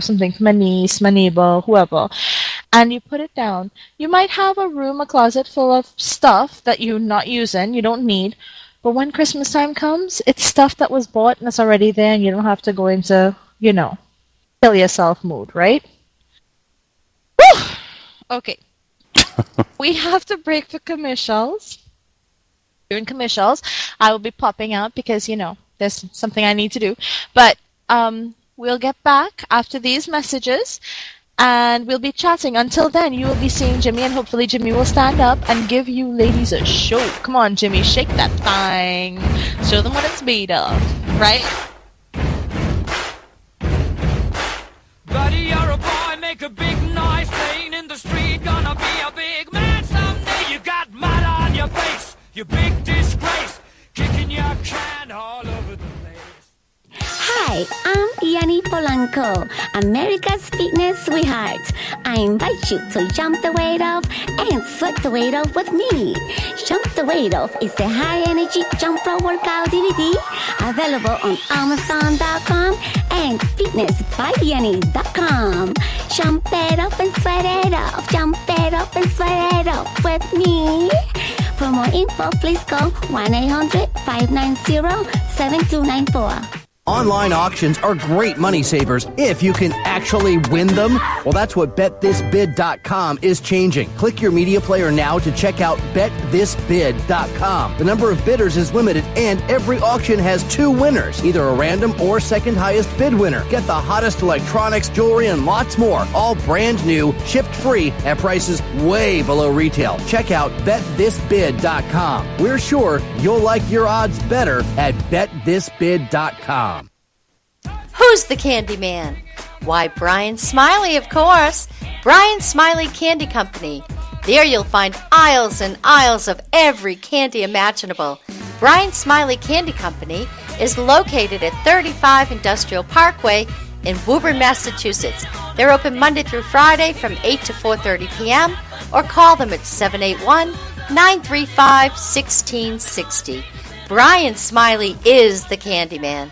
something for my niece, my neighbor, whoever, and you put it down. You might have a room, a closet full of stuff that you're not using, you don't need, but when Christmas time comes, it's stuff that was bought and it's already there, and you don't have to go into, kill yourself mode, right? Whew! Okay. We have to break for commercials. During commercials, I will be popping out because, there's something I need to do. But we'll get back after these messages and we'll be chatting. Until then, you will be seeing Jimmy, and hopefully Jimmy will stand up and give you ladies a show. Come on, Jimmy, shake that thing. Show them what it's made of, right? Buddy, you're a boy, make a big noise, playing in the street, gonna be a big man someday. You got mud on your face, you big disgrace, kicking your can all over the place. Hi, I'm Yanni Polanco, America's fitness sweetheart. I invite you to jump the weight off and sweat the weight off with me. Jump the weight off is the high-energy jump rope workout DVD available on Amazon.com and FitnessByYanni.com. Jump it up and sweat it off. Jump it up and sweat it off with me. For more info, please call 1-800-590-7294. Online auctions are great money savers if you can actually win them. Well, that's what BetThisBid.com is changing. Click your media player now to check out BetThisBid.com. The number of bidders is limited, and every auction has 2 winners, either a random or second highest bid winner. Get the hottest electronics, jewelry, and lots more, all brand new, shipped free at prices way below retail. Check out BetThisBid.com. We're sure you'll like your odds better at BetThisBid.com. Who's the Candy Man? Why, Brian Smiley, of course. Brian Smiley Candy Company. There you'll find aisles and aisles of every candy imaginable. Brian Smiley Candy Company is located at 35 Industrial Parkway in Woburn, Massachusetts. They're open Monday through Friday from 8 to 4:30 p.m. or call them at 781-935-1660. Brian Smiley is the Candy Man.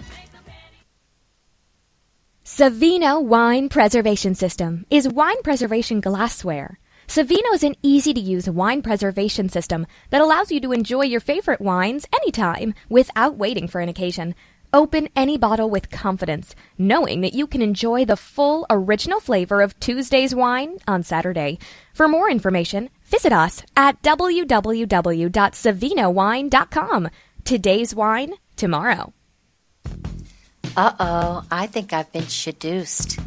Savino Wine Preservation System is wine preservation glassware. Savino is an easy-to-use wine preservation system that allows you to enjoy your favorite wines anytime without waiting for an occasion. Open any bottle with confidence, knowing that you can enjoy the full original flavor of Tuesday's wine on Saturday. For more information, visit us at www.savinowine.com. Today's wine, tomorrow. Uh-oh, I think I've been seduced.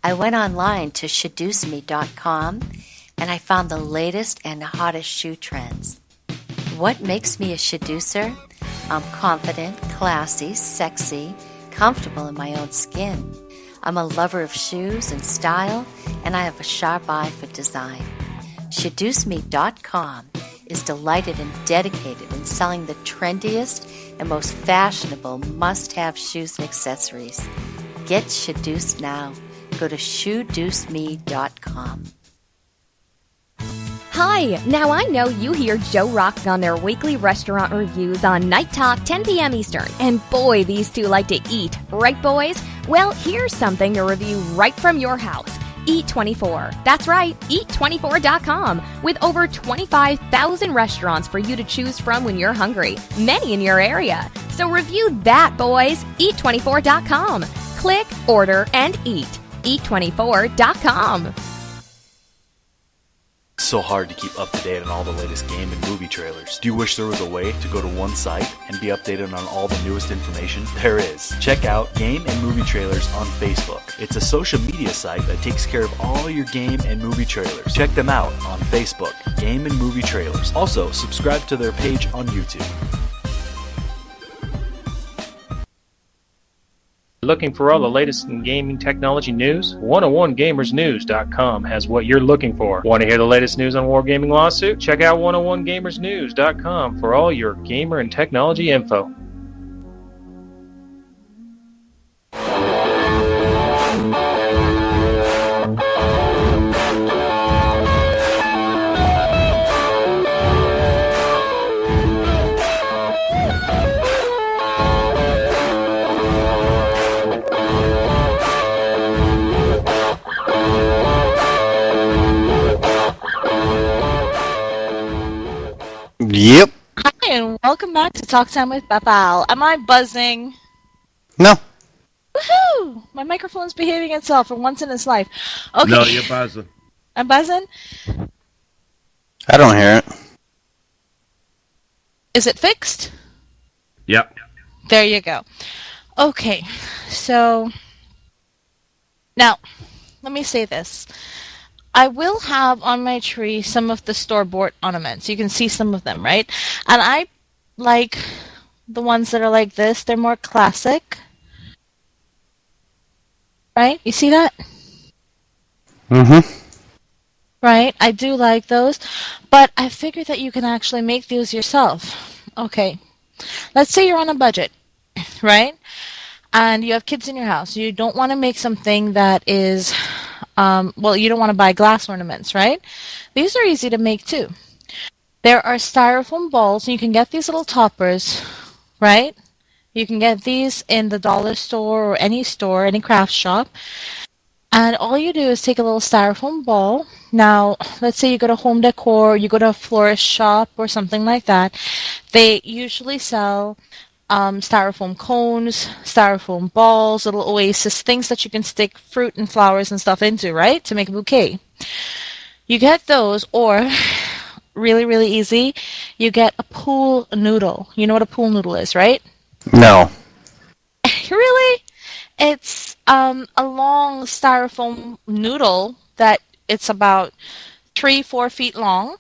I went online to seduceme.com and I found the latest and hottest shoe trends. What makes me a seducer? I'm confident, classy, sexy, comfortable in my own skin. I'm a lover of shoes and style, and I have a sharp eye for design. seduceme.com is delighted and dedicated in selling the trendiest and most fashionable must-have shoes and accessories. Get seduced now. Go to shoeduceme.com. Hi! Now I know you hear Joe Rocks on their weekly restaurant reviews on Night Talk 10 p.m. Eastern. And boy, these two like to eat. Right, boys? Well, here's something to review right from your house. Eat24. That's right, Eat24.com, with over 25,000 restaurants for you to choose from when you're hungry, many in your area. So review that, boys. Eat24.com. Click, order, and eat. Eat24.com. It's so hard to keep up to date on all the latest game and movie trailers. Do you wish there was a way to go to one site and be updated on all the newest information? There is. Check out Game and Movie Trailers on Facebook. It's a social media site that takes care of all your game and movie trailers. Check them out on Facebook, Game and Movie Trailers. Also, subscribe to their page on YouTube. Looking for all the latest in gaming technology news? 101gamersnews.com has what you're looking for. Want to hear the latest news on Wargaming lawsuit? Check out 101gamersnews.com for all your gamer and technology info. Yep. Hi, and welcome back to Talk Time with Bepal. Am I buzzing? No. Woohoo! My microphone's behaving itself for once in its life. Okay. No, you're buzzing. I'm buzzing? I don't hear it. Is it fixed? Yep. There you go. Okay, so now let me say this. I will have on my tree some of the store-bought ornaments. You can see some of them, right? And I like the ones that are like this. They're more classic. Right? You see that? Mm-hmm. Right? I do like those. But I figured that you can actually make these yourself. Okay. Let's say you're on a budget, right? And you have kids in your house. You don't want to make something that is... you don't want to buy glass ornaments, right? These are easy to make too. There are styrofoam balls, and you can get these little toppers, right? You can get these in the dollar store or any craft shop. And all you do is take a little styrofoam ball. Now, let's say you go to Home Decor, you go to a florist shop or something like that. They usually sell styrofoam cones, styrofoam balls, little oasis, things that you can stick fruit and flowers and stuff into, right? To make a bouquet. You get those, or really, really easy, you get a pool noodle. You know what a pool noodle is, right? No. Really? It's a long styrofoam noodle that it's about 3-4 feet long.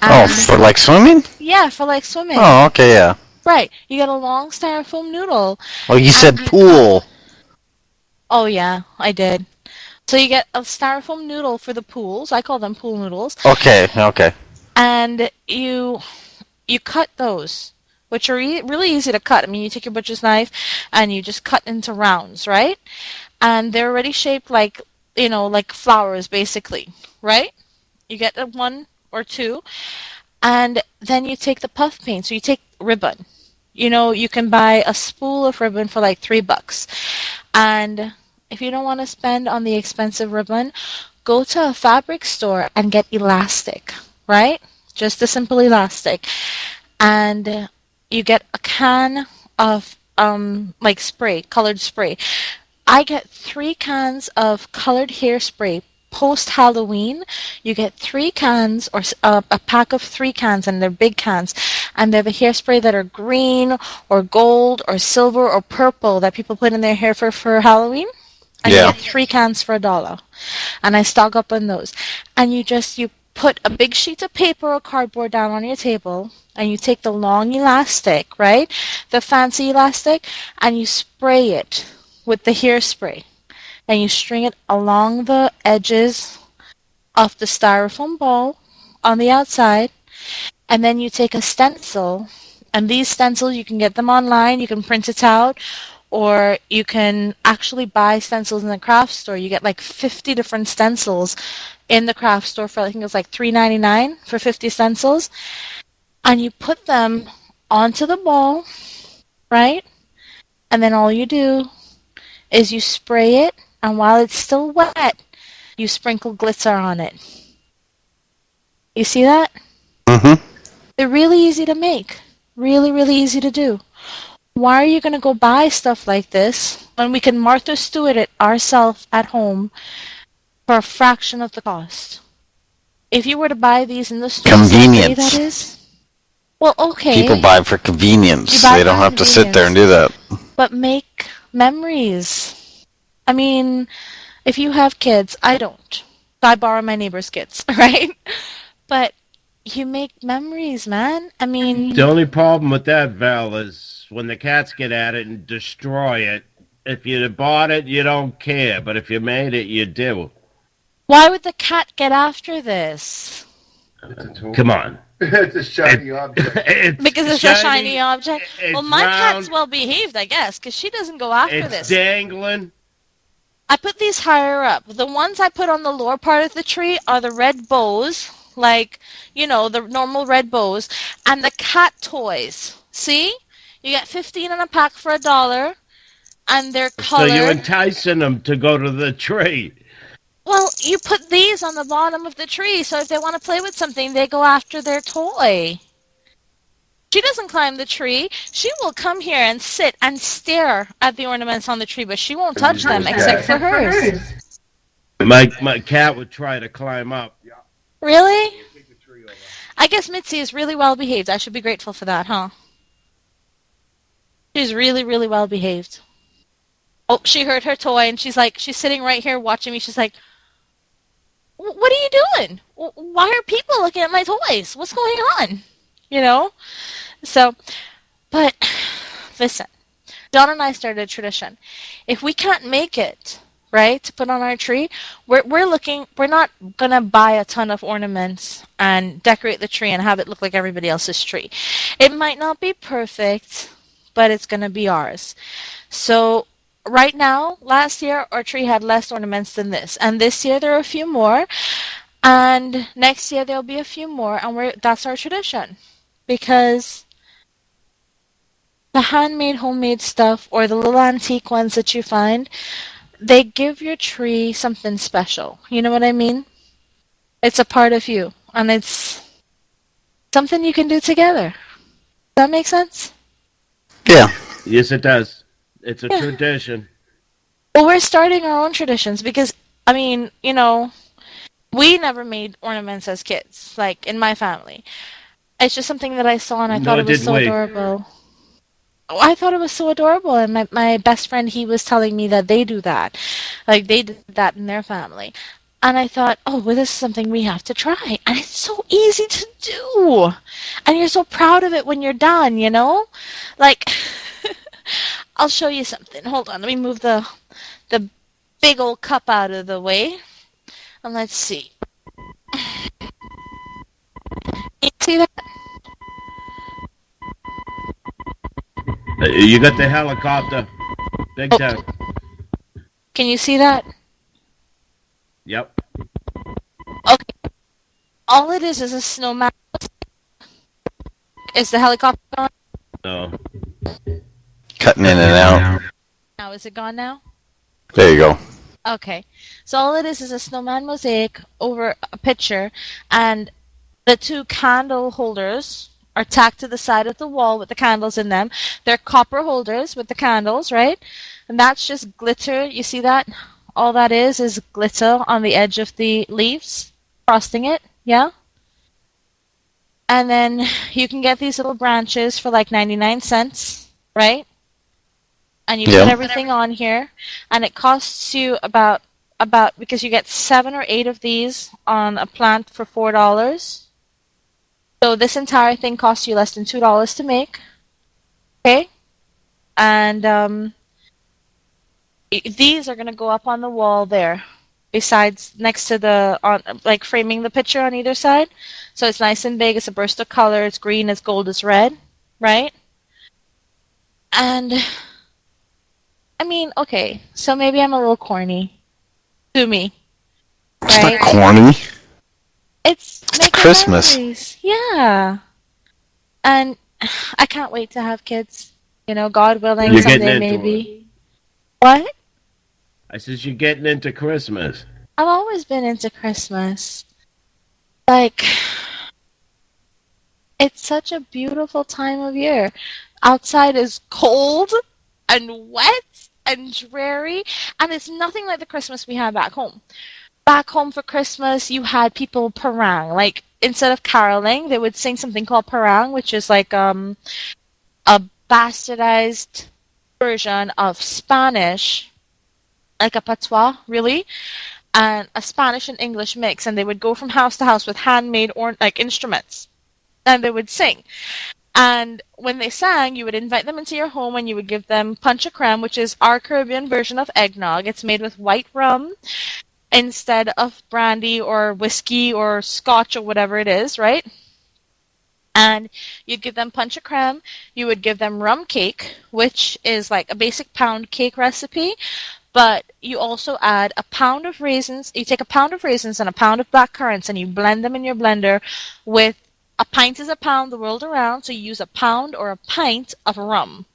For like swimming? Yeah, for like swimming. Oh, okay, yeah. Right. You get a long styrofoam noodle. Oh, you said pool. Oh, yeah, I did. So you get a styrofoam noodle for the pools. I call them pool noodles. Okay. And you cut those, which are really easy to cut. I mean, you take your butcher's knife and you just cut into rounds, right? And they're already shaped like, like flowers, basically, right? You get one or two. And then you take the puff paint. So you take ribbon. You can buy a spool of ribbon for like $3. And if you don't want to spend on the expensive ribbon, go to a fabric store and get elastic, right? Just a simple elastic. And you get a can of like spray, colored spray. I get 3 cans of colored hairspray. Post-Halloween, you get 3 cans or a pack of 3 cans, and they're big cans, and they're the hairspray that are green or gold or silver or purple that people put in their hair for Halloween. And you get 3 cans for $1. And I stock up on those. And you put a big sheet of paper or cardboard down on your table, and you take the long elastic, right? The fancy elastic, and you spray it with the hairspray. And you string it along the edges of the styrofoam ball on the outside. And then you take a stencil. And these stencils, you can get them online. You can print it out. Or you can actually buy stencils in the craft store. You get like 50 different stencils in the craft store for, I think it's like $3.99 for 50 stencils. And you put them onto the ball, right? And then all you do is you spray it. And while it's still wet, you sprinkle glitter on it. You see that? Mm-hmm. They're really easy to make. Really, really easy to do. Why are you going to go buy stuff like this when we can Martha Stewart it ourselves at home for a fraction of the cost? If you were to buy these in the store, convenience. That is. Well, okay. People buy for convenience. They don't have to sit there and do that. But make memories. I mean, if you have kids, I don't. I borrow my neighbor's kids, right? But you make memories, man. I mean... The only problem with that, Val, is when the cats get at it and destroy it, if you bought it, you don't care. But if you made it, you do. Why would the cat get after this? Come on. It's a shiny object. Because it's a shiny object? Well, my round, cat's well-behaved, I guess, because she doesn't go after this. It's dangling. I put these higher up. The ones I put on the lower part of the tree are the red bows, like, the normal red bows, and the cat toys. See? You get 15 in a pack for $1, and they're colored. So you're enticing them to go to the tree. Well, you put these on the bottom of the tree, so if they want to play with something, they go after their toy. She doesn't climb the tree. She will come here and sit and stare at the ornaments on the tree, but she won't touch them except for hers. My cat would try to climb up. Really? I guess Mitzi is really well behaved. I should be grateful for that, huh? She's really, really well behaved. Oh, she heard her toy, and she's sitting right here watching me. She's like, what are you doing? Why are people looking at my toys? What's going on? You know? So, but, listen. John and I started a tradition. If we can't make it, right, to put on our tree, we're not going to buy a ton of ornaments and decorate the tree and have it look like everybody else's tree. It might not be perfect, but it's going to be ours. So, right now, last year, our tree had less ornaments than this. And this year, there are a few more. And next year, there'll be a few more. And that's our tradition. Because the handmade, homemade stuff, or the little antique ones that you find, they give your tree something special. You know what I mean? It's a part of you. And it's something you can do together. Does that make sense? Yeah. Yes, it does. It's a tradition. Well, we're starting our own traditions because, I mean, you know, we never made ornaments as kids, like in my family. It's just something that I saw and I thought it was so adorable. Oh, I thought it was so adorable, and my best friend, he was telling me that they do that. Like, they did that in their family. And I thought, oh, well, this is something we have to try. And it's so easy to do. And you're so proud of it when you're done, you know? Like, I'll show you something. Hold on, let me move the big old cup out of the way. And let's see. You see that? You got the helicopter. Big time. Can you see that? Yep. Okay. All it is a snowman. Is the helicopter gone? No. Cutting in and out. Now, is it gone now? There you go. Okay. So all it is a snowman mosaic over a picture, and the two candle holders are tacked to the side of the wall with the candles in them. They're copper holders with the candles, right? And that's just glitter. You see that? All that is glitter on the edge of the leaves, frosting it, yeah? And then you can get these little branches for like 99 cents, right? And you put everything on here, and it costs you about because you get 7 or 8 of these on a plant for $4. So this entire thing costs you less than $2 to make. Okay? And these are going to go up on the wall there, besides next to like framing the picture on either side. So it's nice and big. It's a burst of color. It's green, it's gold, it's red, right? And I mean, okay, so maybe I'm a little corny. To me. It's right? not corny. It's Christmas. Memories. Yeah. And I can't wait to have kids. You know, God willing, You're someday getting into maybe. What? I says you're getting into Christmas. I've always been into Christmas. Like, it's such a beautiful time of year. Outside is cold and wet and dreary, and it's nothing like the Christmas we had back home. Back home for Christmas, you had people parang. Like, instead of caroling, they would sing something called parang, which is like a bastardized version of Spanish, like a patois, really, and a Spanish and English mix, and they would go from house to house with handmade like instruments, and they would sing. And when they sang, you would invite them into your home and you would give them punch a creme, which is our Caribbean version of eggnog. It's made with white rum instead of brandy or whiskey or scotch or whatever it is, right? And you'd give them punch a creme. You would give them rum cake, which is like a basic pound cake recipe. But you also add a pound of raisins. You take a pound of raisins and a pound of black currants and you blend them in your blender with a pint is a pound the world around, so you use a pound or a pint of rum,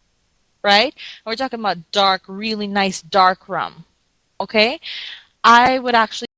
right? And we're talking about dark, really nice dark rum, okay? I would actually